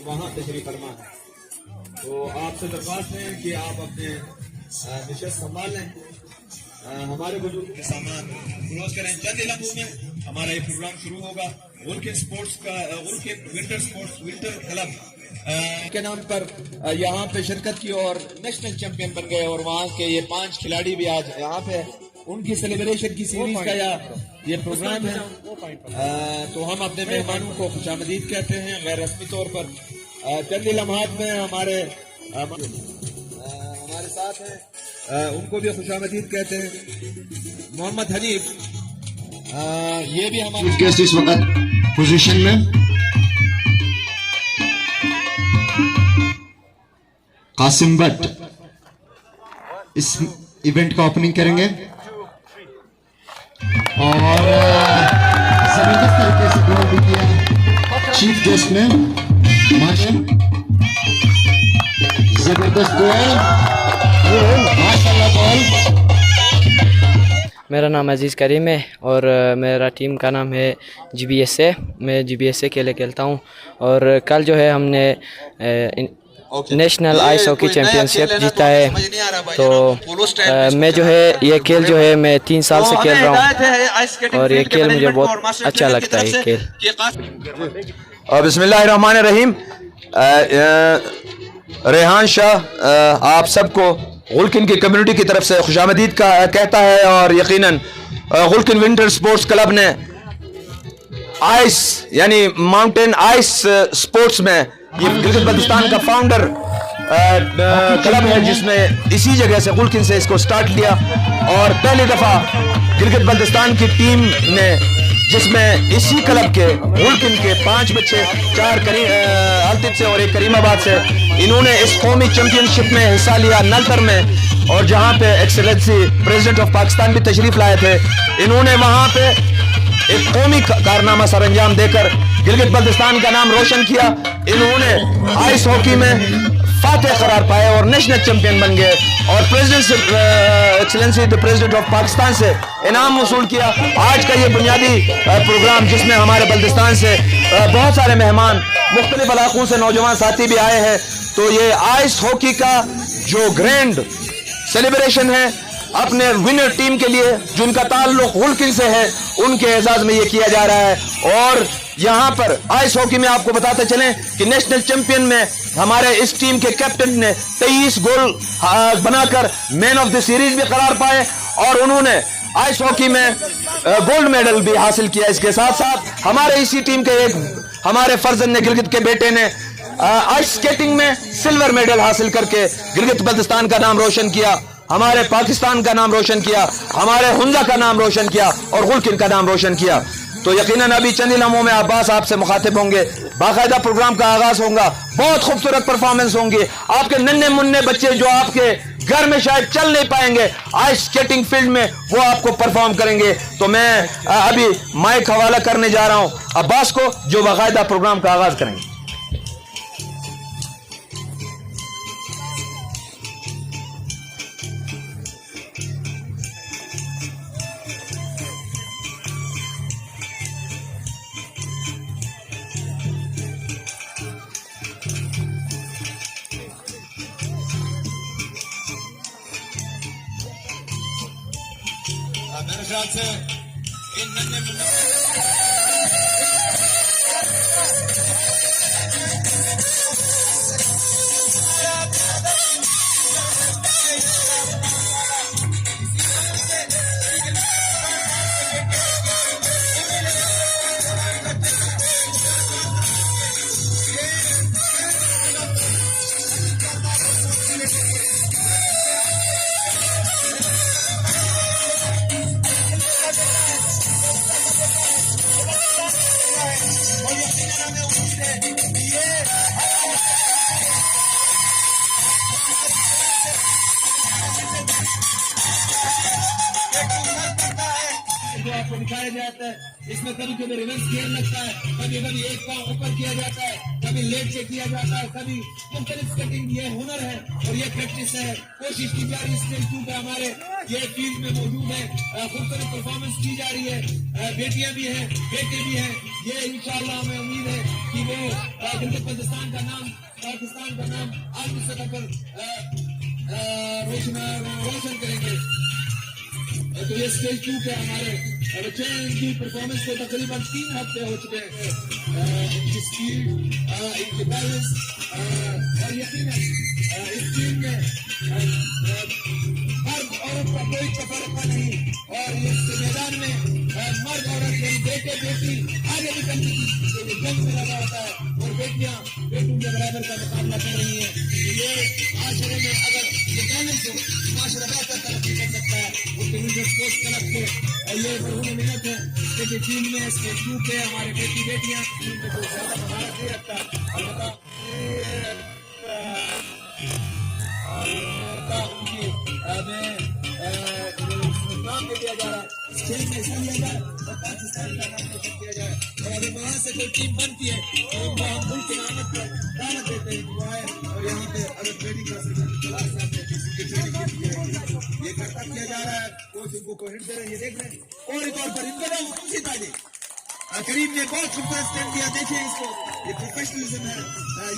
वहाँ तशरीफ फरमा है। तो आपसे दरख्वास्त है कि आप अपने निशस्त संभाल लें, हमारे बुजुर्ग के सामान क्लोज करें। चंद लम्हों में हमारा ये प्रोग्राम शुरू होगा। वुल्किन स्पोर्ट्स का वुल्किन विंटर क्लब के नाम पर यहाँ पे शिरकत की और नेशनल चैंपियन बन गए, और वहाँ के ये 5 खिलाड़ी भी आज यहाँ पे उनकी सेलिब्रेशन की सीरीज का ये प्रोग्राम है। तो हम अपने मेहमानों को खुशामदीद कहते हैं गैर रस्मी तौर पर। चंद लम्हात में हमारे साथ हैं, उनको भी खुशामदीद कहते हैं। मोहम्मद हनीफ ये भी हमारे इस वक्त पोजीशन में कासिम भट्ट इस इवेंट का ओपनिंग करेंगे और जबरदस्त तरीके से गोल भी किया चीफ गेस्ट ने। माने जबरदस्त गोल, माशाल्लाह गोल। मेरा नाम अजीज़ करीम है और मेरा टीम का नाम है GBSA। मैं GBSA के लिए खेलता हूँ और कल जो है हमने नेशनल आइस हॉकी चैम्पियनशिप जीता है। तो मैं जो है ये खेल जो है मैं 3 साल से खेल रहा हूँ और ये खेल मुझे बहुत अच्छा लगता है। ये खेल बिस्मिल्लाहिर्रहमानिर्रहीम। रेहान शाह आप सबको गुलकिन की कम्युनिटी की तरफ से खुशामदीद का कहता है और यकीनन गुलकिन विंटर स्पोर्ट्स क्लब ने आइस यानी माउंटेन आइस स्पोर्ट्स में ये गिलगित बल्तिस्तान का फाउंडर क्लब है जिसने इसी जगह से गुलकिन से इसको स्टार्ट लिया और पहली दफा गिलगित बल्तिस्तान की टीम ने जिसमें इसी क्लब के गुलकिन के 5 बच्चे 4 अलतिब से और 1 करीमाबाद से इन्होंने इस कौमी चैंपियनशिप में हिस्सा लिया नलतर में। और जहां पे एक्सेलेंसी प्रेसिडेंट ऑफ पाकिस्तान भी तशरीफ लाए थे, इन्होंने वहां पे एक कौमी कारनामा सर अंजाम देकर गिलगित बल्तिस्तान का नाम रोशन किया। इन्होंने आइस हॉकी में फातेह करार पाए और नेशनल चैंपियन बन गए और president excellency the president of Pakistan से इनाम वसूल किया। आज का ये बुनियादी प्रोग्राम जिसमें हमारे बल्तिस्तान से बहुत सारे मेहमान मुख्तलिफ इलाकों से नौजवान साथी भी आए हैं। तो ये आइस हॉकी का जो ग्रैंड सेलिब्रेशन है अपने विनर टीम के लिए जिनका ताल्लुक गुलकिन से है उनके एजाज में ये किया जा रहा है। और यहाँ पर आइस हॉकी में आपको बताते चलें कि नेशनल चैंपियन में हमारे इस टीम के कैप्टन ने 23 गोल बनाकर मैन ऑफ द सीरीज भी करार पाए और उन्होंने आइस हॉकी में गोल्ड मेडल भी हासिल किया। इसके साथ साथ हमारे इसी टीम के एक हमारे फर्जन ने गिलगित के बेटे ने आइस स्केटिंग में सिल्वर मेडल हासिल करके गिलगित बल्तिस्तान का नाम रोशन किया, हमारे पाकिस्तान का नाम रोशन किया, हमारे हुंजा का नाम रोशन किया और गुलकिन का नाम रोशन किया। तो यकीनन अभी चंद लम्हों में अब्बास आपसे मुखातिब होंगे, बाकायदा प्रोग्राम का आगाज होगा, बहुत खूबसूरत परफॉर्मेंस होंगी। आपके नन्हे मुन्ने बच्चे जो आपके घर में शायद चल नहीं पाएंगे आइस स्केटिंग फील्ड में वो आपको परफॉर्म करेंगे। तो मैं अभी माइक हवाला करने जा रहा हूं अब्बास को जो बाकायदा प्रोग्राम का आगाज करेंगे। मेरे ख्याल से इन नन्हे दिखाया जाता है। इसमें कभी कभी रिवर्स गियर लगता है, कभी कभी एक पाँव ऊपर किया जाता है, कभी लेट से किया जाता है, कभी मुख्तलिफ कटिंग। ये हुनर है और ये प्रैक्टिस है। कोशिश की जा रही है स्टेज 2 पे हमारे ये फील्ड में मौजूद है, खूबसूरत परफॉर्मेंस की जा रही है। बेटियां भी हैं, बेटे भी हैं। ये इंशाअल्लाह हमें उम्मीद है कि वो गिलगित बल्तिस्तान का नाम, पाकिस्तान का नाम आलमी सतह पर रोशन करेंगे। तो ये स्टेज 2 पे हमारे बच्चे इनकी परफॉर्मेंस को तकरीबन 3 हफ्ते हो चुके हैं। इनकी स्पीड, इनकी बैलेंस और यकीनन इस टीम में मर्द औरत का कोई तफरका नहीं। और इस मैदान में मर्द औरत बेटे बेटी आगे निकलने की जंग में लगा होता है और बेटियां बेटों के बराबर का मुकाबला कर रही है। ये माशरे में अगर ये बैलेंस हो, माशरा बेहतर तरक्की कर सकता है। स्पोर्ट्स क्लब के ये बरहून मिनट है कि टीम में स्टेज 2 पे हमारे बेटी बेटियां टीम में कोई ज्यादा महारत नहीं रखता। अलबत्ता उनकी नाम दे दिया जा रहा है, स्टेज में हिस्सा लिया जाए और पाकिस्तान का नाम रोशन किया जाए। और अगर वहाँ से कोई टीम बनती है तो उनको हम मुल्क की नामत पर दावत देते हैं दुआएं। और यहाँ पे अगर ट्रेनिंग का ये करता किया जा रहा है, कोच उनको को हिट दे रहे हैं, ये देख रहे हैं। और एक तौर पर इनको खुशी ताजी करीब ने बहुत खूबसूरत स्टेप दिया। देखिए इसको, ये प्रोफेशनलिज्म है,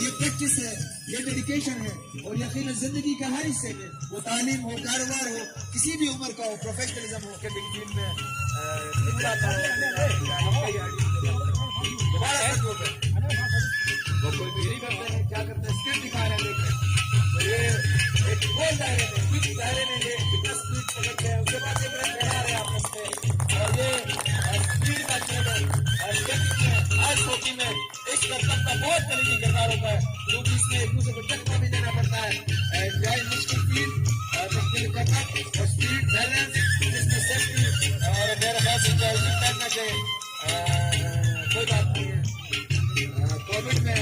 ये प्रैक्टिस है, ये डेडिकेशन है। और यकीनन जिंदगी का हर हिस्से में, वो तालीम हो, कारोबार हो, किसी भी उम्र का हो, प्रोफेशनलिज्म हो के टीम में वो कोई भी नहीं करते हैं, क्या करते हैं, स्किल दिखा रहे हैं। देख रहे हैं तो ये एक गोल दायरे में, किस दायरे में ये कितना स्पीड पकड़ते हैं, उसके बाद देख रहे हैं फैला रहे हैं आपस में। और ये स्पीड का खेल है। आज हॉकी में इस करतब का बहुत कलीदी किरदार होता है, क्योंकि इसमें एक दूसरे को टक्कर भी देना पड़ता है। मुश्किल फील्ड, मुश्किल करतब और स्पीड बैलेंस, जिसमें सेफ्टी और मेरे ख्याल से हेलमेट पहनना चाहिए। कोई बात नहीं है, कोविड में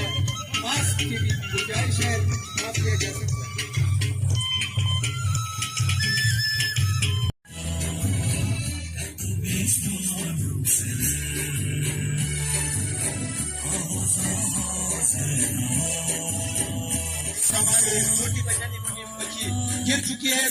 मास्क की भी गुंजाइश है, मास्क लिया जा सकता है। हमारे छोटी बच्ची गिर चुकी है,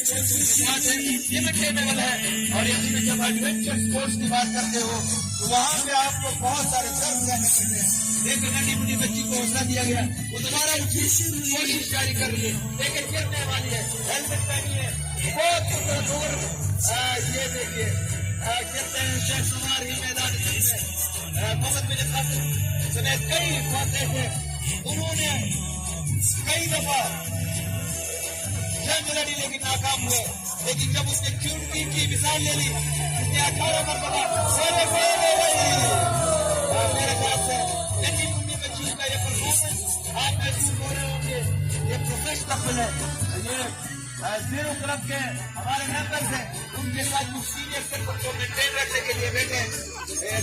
ये मिट्टी लेवल है। और यही में जब एडवेंचर स्पोर्ट्स की बात करते हो तो वहाँ पे आपको बहुत सारे दर्द रहने पड़ते हैं। एक नन्ही मुन्नी बच्ची को हौसला दिया गया, वो दोबारा उठी कोशिश जारी कर रही है, लेकिन गिरने वाली है। हेलमेट पहनी है, बहुत खूबसूरत। और ये देखिए कहते हैं शेख सुमार ही मैदान में मोहम्मद बिन कासिम समेत कई फातेह थे। उन्होंने कई दफा जंग लड़ी लेकिन नाकाम हुए। लेकिन जब उसने क्यूटी की मिसाल ले ली, उसने 18 मरतबा मेरे ख्याल से नन्ही मुन्नी बच्ची का ये परफॉर्मेंस आप महसूस हो रहे होंगे। ये प्रोफेशनल है, ये जीरो क्लब के हमारे मेंबर्स हैं, उनके साथ कुछ सीनियर सर्कल को मेंटेन रखने के लिए बैठे।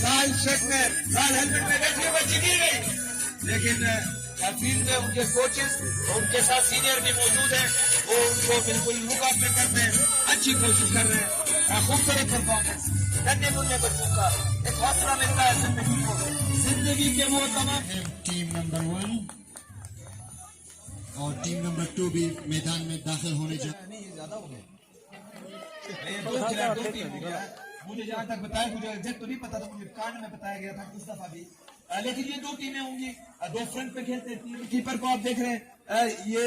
लाल शर्ट में, लाल हेलमेट में बैठी बच्ची गिर गई, लेकिन फील्ड में उनके कोचेस और उनके साथ सीनियर भी मौजूद हैं, वो उनको बिल्कुल मुकाबले करते हैं, अच्छी कोशिश कर रहे हैं। खूबसूरत परफॉर्मेंस, नन्हे मुन्ने बच्चों का एक हौसला मिलता है जिंदगी को, जिंदगी के वो तमाम। टीम नंबर 1 और टीम नंबर 2 भी मैदान में दाखिल होने जा नहीं, ये ज्यादा हो गया। मुझे जहाँ तक बताया, मुझे एग्जैक्ट तो नहीं पता था, मुझे कान में बताया गया था उस दफा भी। लेकिन ये 2 टीमें होंगी, 2 फ्रंट पे खेलते हैं। टीम कीपर को आप देख रहे हैं, ये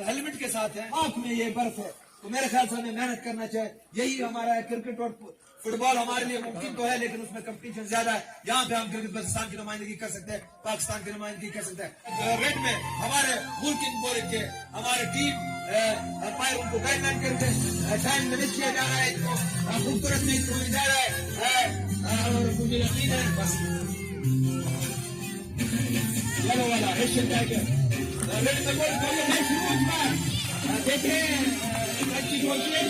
हेलमेट के साथ है, आंख में ये बर्फ है। तो मेरे ख्याल से हमें मेहनत करना चाहिए, यही हमारा है। क्रिकेट और फुटबॉल हमारे लिए मुमकिन तो है, लेकिन उसमें कंपटीशन ज्यादा है। यहाँ पे हम गिलगित बल्तिस्तान की नुमाइंदगी कर सकते हैं, पाकिस्तान की नुमाइंदगी कर सकते हैं। रेड में हमारे मुल्क बोर्ड के हमारे टीम अंपायर उनको गाइडलाइन करके टाइम लिमिट किया जा रहा है, इनको खूबसूरत नहीं होने जा रहा है। और मुझे यकीन है बस येलो वाला एशियन टाइगर रेड में गोल देखें अच्छी कोशिश,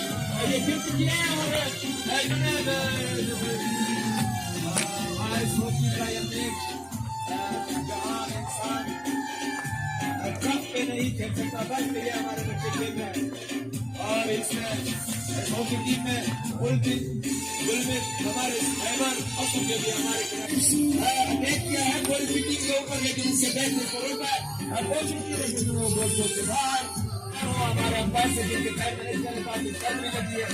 ये गिर चुकी है। और हॉकी का यह मैच जहाँ इंसान कप पे नहीं खेल सकता, बस के लिए हमारे बच्चे खेल रहे हैं। और इस हॉकी टीम में हमारे खैबर असम के भी हमारे अटैक किया है गोल की टीम के ऊपर, लेकिन उसके बैट में रोका लेकिन वो गोल के बाहर हमारे अंपायर से जिनके पैर में नहीं चलने पाते चलने लगी है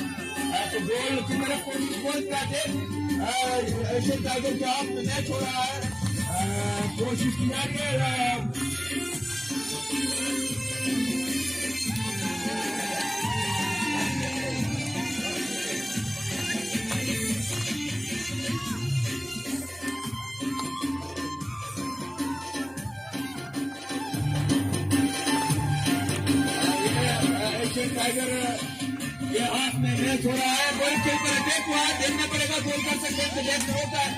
तो गोल की तरफ कोशिश बहुत करते ऐसे टाइगर के हाथ में मैच हो रहा है, कोशिश की जा रही है। टाइगर ये हाथ में मैच हो रहा है, गोल के ऊपर अटैक हुआ है, देखना पड़ेगा गोल कर सकते हैं तो देखना होता है,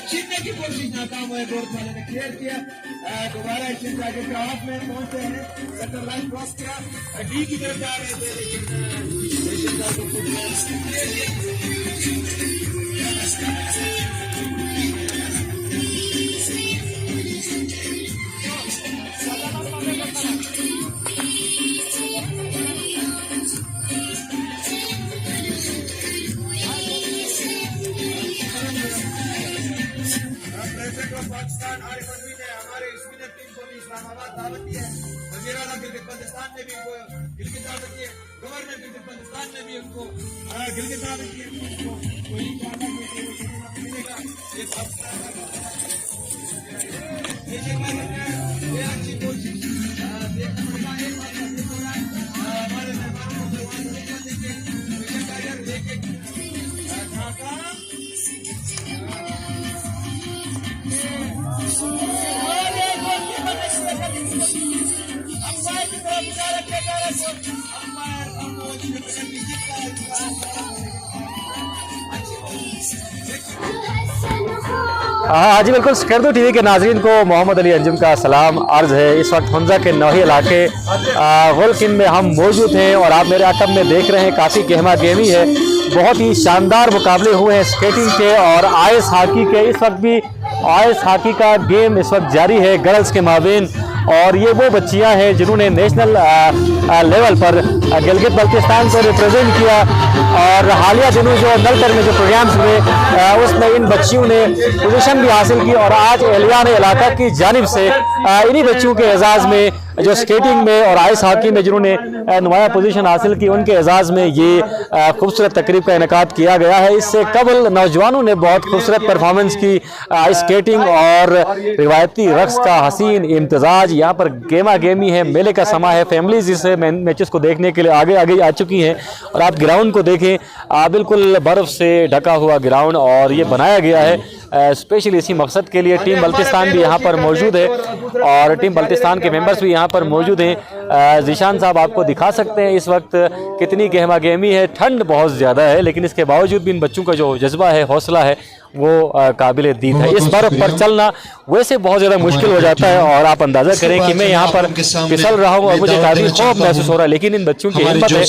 छीनने की कोशिश नाकाम हुई, गोल वाले ने क्लियर किया, दोबारा एशियन टाइगर के हाथ में पहुंचे हैं, सेंटर लाइन क्रॉस किया, डी की तरफ जा रहे थे लेकिन एशियन टाइगर पाकिस्तान हमारे स्पिनर टीम को भी इस्लामाबाद दावत दी है, वजीराला गिलगित बल्तिस्तान ने भी इनको गिलगित दावत दी है, गवर्नर गिलगित बल्तिस्तान ने भी उनको गिलगित दावत दी है, कोई मिलेगा ये पाकिस्तान अच्छी कोशिश देखना पड़ेगा, एक बात हो रहा है हमारे मेहमानों को देखें हाँ जी बिल्कुल, स्कर्दू टीवी के नाजरीन को मोहम्मद अली अंजुम का सलाम अर्ज है। इस वक्त हमजा के नौही इलाके गोलकिन में हम मौजूद हैं और आप मेरे अटब में देख रहे हैं काफ़ी गहमा गहमी है, बहुत ही शानदार मुकाबले हुए हैं स्केटिंग के और आइस हॉकी के। इस वक्त भी आइस हॉकी का गेम इस वक्त जारी है गर्ल्स के माबेन और ये वो बच्चियां हैं जिन्होंने नेशनल लेवल पर गिलगित बल्तिस्तान को रिप्रेजेंट किया और हालिया दिनों जो नलतर में जो प्रोग्राम्स हुए उसमें इन बच्चियों ने पोजीशन भी हासिल की और आज एहलियान इलाका की जानिब से इन्हीं बच्चियों के एजाज़ में जो स्केटिंग में और आइस हॉकी में जिन्होंने नुमाया पोजीशन हासिल की उनके एजाज़ में ये खूबसूरत तकरीब का इनेकाद किया गया है। इससे कबल नौजवानों ने बहुत खूबसूरत परफॉर्मेंस की, आइस स्केटिंग और रिवायती रक्स का हसीन इम्तजाज। यहाँ पर गेमा गेमी है, मेले का समा है, फैमिलीज इस मैचेस को देखने के लिए आगे आगे आ चुकी हैं और आप ग्राउंड को देखें, बिल्कुल बर्फ़ से ढका हुआ ग्राउंड और ये बनाया गया है स्पेशल इसी मकसद के लिए। टीम बल्तिस्तान भी यहाँ पर मौजूद है और टीम बल्तिस्तान के मेंबर्स भी यहाँ पर मौजूद हैं। ज़ीशान साहब आपको दिखा सकते हैं इस वक्त कितनी गहमा गहमी है, ठंड बहुत ज़्यादा है लेकिन इसके बावजूद भी इन बच्चों का जो जज्बा है, हौसला है वो काबिल दीद है। इस बर्फ पर चलना वैसे बहुत ज़्यादा मुश्किल हो जाता है और आप अंदाज़ा करें कि मैं यहाँ पर फिसल रहा हूँ और मुझे काफ़ी खौफ महसूस हो रहा है, लेकिन इन बच्चों की हिम्मत है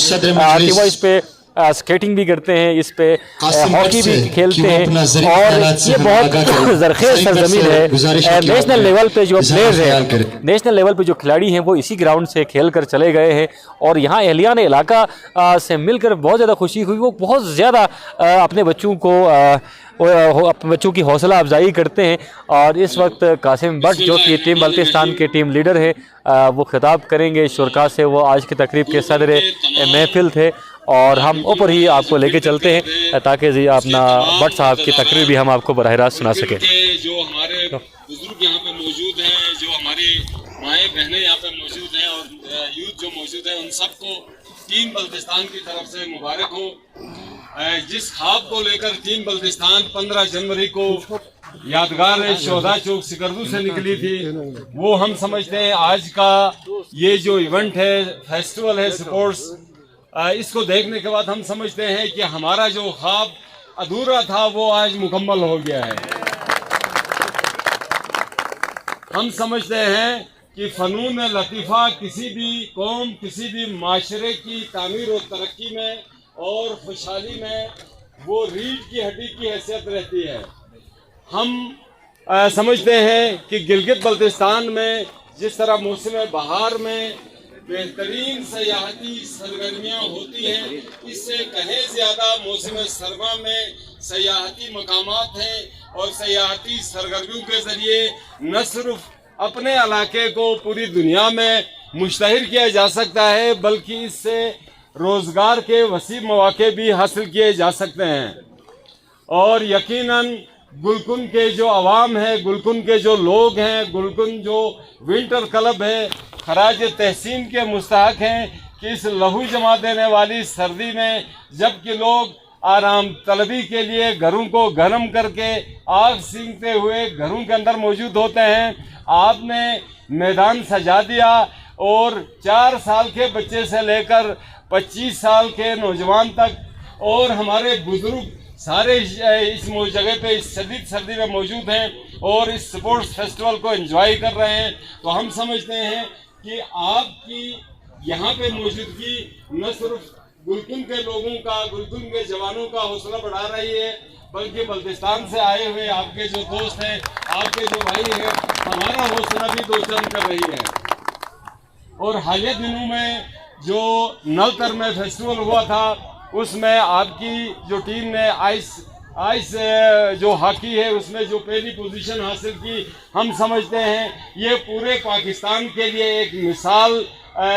कि वो इस पे स्केटिंग भी करते हैं, इस पे हॉकी भी खेलते हैं और ये बहुत ज़रखेज़ सरजमीन है। नेशनल लेवल पे जो प्लेयर्स हैं, नेशनल लेवल पे जो खिलाड़ी हैं वो इसी ग्राउंड से खेल कर चले गए हैं और यहाँ एहलियान इलाका से मिलकर बहुत ज़्यादा खुशी हुई। वो बहुत ज़्यादा अपने बच्चों को अपने बच्चों की हौसला अफजाई करते हैं और इस वक्त कासिम भट्ट जो कि टीम बल्तिस्तान के टीम लीडर है वो खिताब करेंगे शुरका से। वो आज की तकरीब के सदर महफिल थे और हम ऊपर ही आपको लेके चलते हैं ताकि जी अपना भट्ट साहब की तकरीर भी हम आपको बराह रास्त सुना सकें। जो हमारे बुजुर्ग यहाँ पे मौजूद हैं, जो हमारी माएँ बहनें यहाँ पे मौजूद हैं और यूथ जो मौजूद है, उन सबको टीम बल्तिस्तान की तरफ से मुबारक हो। जिस ख्वाब को लेकर टीम बल्तिस्तान 15 जनवरी को यादगार शोधा चौक सिकरदू से निकली थी, वो हम समझते हैं आज का ये जो इवेंट है, फेस्टिवल है स्पोर्ट्स, इसको देखने के बाद हम समझते हैं कि हमारा जो ख्वाब अधूरा था वो आज मुकम्मल हो गया है। हम समझते हैं कि फ़नून लतीफ़ा किसी भी कौम, किसी भी माशरे की तामीर और तरक्की में और खुशहाली में वो रीढ़ की हड्डी की हैसियत रहती है। हम समझते हैं कि गिलगित बल्तिस्तान में जिस तरह मौसम बहार में बेहतरीन सयाहती सरगर्मियां होती हैं। इससे कहीं ज़्यादा मौसम सरमा में सयाहती मकामात हैं और सयाहती सरगर्मियों के ज़रिए न सिर्फ अपने इलाके को पूरी दुनिया में मुश्तहर किया जा सकता है, बल्कि इससे रोज़गार के वसी मौके भी हासिल किए जा सकते हैं। और यकीनन गुलकुंद के जो अवाम है, गुलकुंद के जो लोग हैं, गुलकुंद जो विंटर क्लब है, खराज तहसीन के मुस्तहक हैं कि इस लहू जमा देने वाली सर्दी में जबकि लोग आराम तलबी के लिए घरों को गर्म करके आग सींचते हुए घरों के अंदर मौजूद होते हैं, आपने मैदान सजा दिया और 4 साल के बच्चे से लेकर 25 साल के नौजवान तक और हमारे बुजुर्ग सारे इस जगह पे इस शदीद सर्दी में मौजूद हैं और इस स्पोर्ट्स फेस्टिवल को एंजॉय कर रहे हैं। तो हम समझते हैं कि आपकी यहाँ पे मौजूदगी न सिर्फ गुलकुंद के लोगों का, गुलकुंद के जवानों का हौसला बढ़ा रही है, बल्कि बल्तिस्तान से आए हुए आपके जो दोस्त हैं, आपके जो भाई हैं, हमारा हौसला भी दो चंद कर रही है। और हालिया दिनों में जो नलतर में फेस्टिवल हुआ था, उसमें आपकी जो टीम ने आइस जो हॉकी है उसमें जो पहली पोजीशन हासिल की, हम समझते हैं ये पूरे पाकिस्तान के लिए एक मिसाल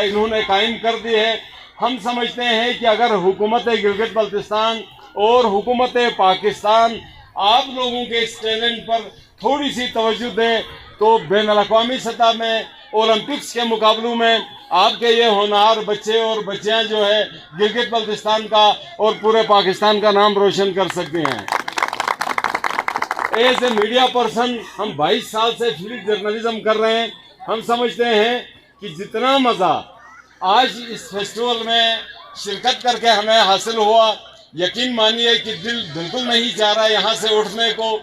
इन्होंने कायम कर दी है। हम समझते हैं कि अगर हुकूमत गिलगित बल्तिस्तान और हुकूमत पाकिस्तान आप लोगों के इस टैलेंट पर थोड़ी सी तवज्जो दे तो बैनुल-अक़वामी सतह में ओलंपिक्स के मुकाबलों में आपके ये होनहार बच्चे और बच्चियां जो है गिलगित बल्तिस्तान का और पूरे पाकिस्तान का नाम रोशन कर सकते हैं। एज ए मीडिया पर्सन हम 22 साल से फील्ड जर्नलिज्म कर रहे हैं। हम समझते हैं कि जितना मज़ा आज इस फेस्टिवल में शिरकत करके हमें हासिल हुआ, यकीन मानिए कि दिल बिल्कुल नहीं चाह रहा यहाँ से उठने को,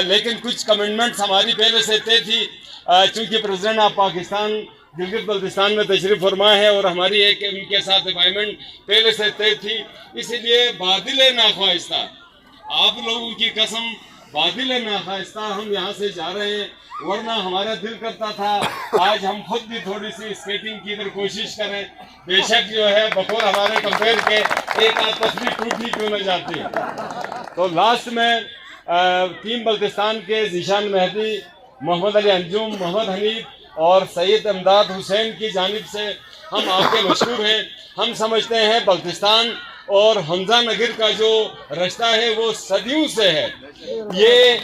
लेकिन कुछ कमिटमेंट्स हमारी पहले से तय थी। चूँकि प्रेसिडेंट ऑफ पाकिस्तान गिलगित बल्तिस्तान में तशरीफ़ फरमा है और हमारी एक उनके साथ अपॉइंटमेंट पहले से तय थी, इसलिए बादिल नाख्वाहिस्ता आप लोगों की कसम बादिल नाख्वाहिस्ता हम यहाँ से जा रहे हैं। वरना हमारा दिल करता था आज हम खुद भी थोड़ी सी स्केटिंग की इधर कोशिश करें, बेशक जो है बकौल हमारे कंपेयर के एक आध तस्वीर टूटी क्यों न जाती। तो लास्ट में टीम बल्तिस्तान के ज़ीशान मेहदी, मोहम्मद अली अंजुम, मोहम्मद हनीफ और सैयद इमदाद हुसैन की जानिब से हम आपके मशहूर हैं। हम समझते हैं बल्तिस्तान और हमजा नगर का जो रिश्ता है वो सदियों से है। ये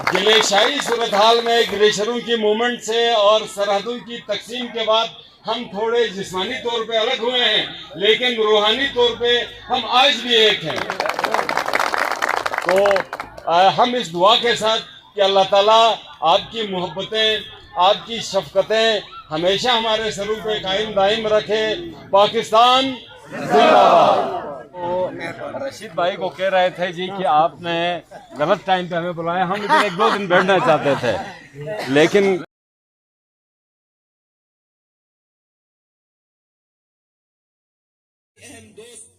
ग्लेशियरी सूरत हाल में ग्लेशियरों की मूवमेंट से और सरहदों की तकसीम के बाद हम थोड़े जिस्मानी तौर पे अलग हुए हैं, लेकिन रूहानी तौर पे हम आज भी एक हैं। तो हम इस दुआ के साथ कि अल्लाह ताला आपकी मोहब्बतें, आपकी शफकतें हमेशा हमारे सरों पे कायम दायम रखे। पाकिस्तान जिंदाबाद। तो रशीद भाई को कह रहे थे जी कि आपने गलत टाइम पे हमें बुलाया, हम इधर 1-2 दिन बैठना चाहते थे, लेकिन अहम दोस्त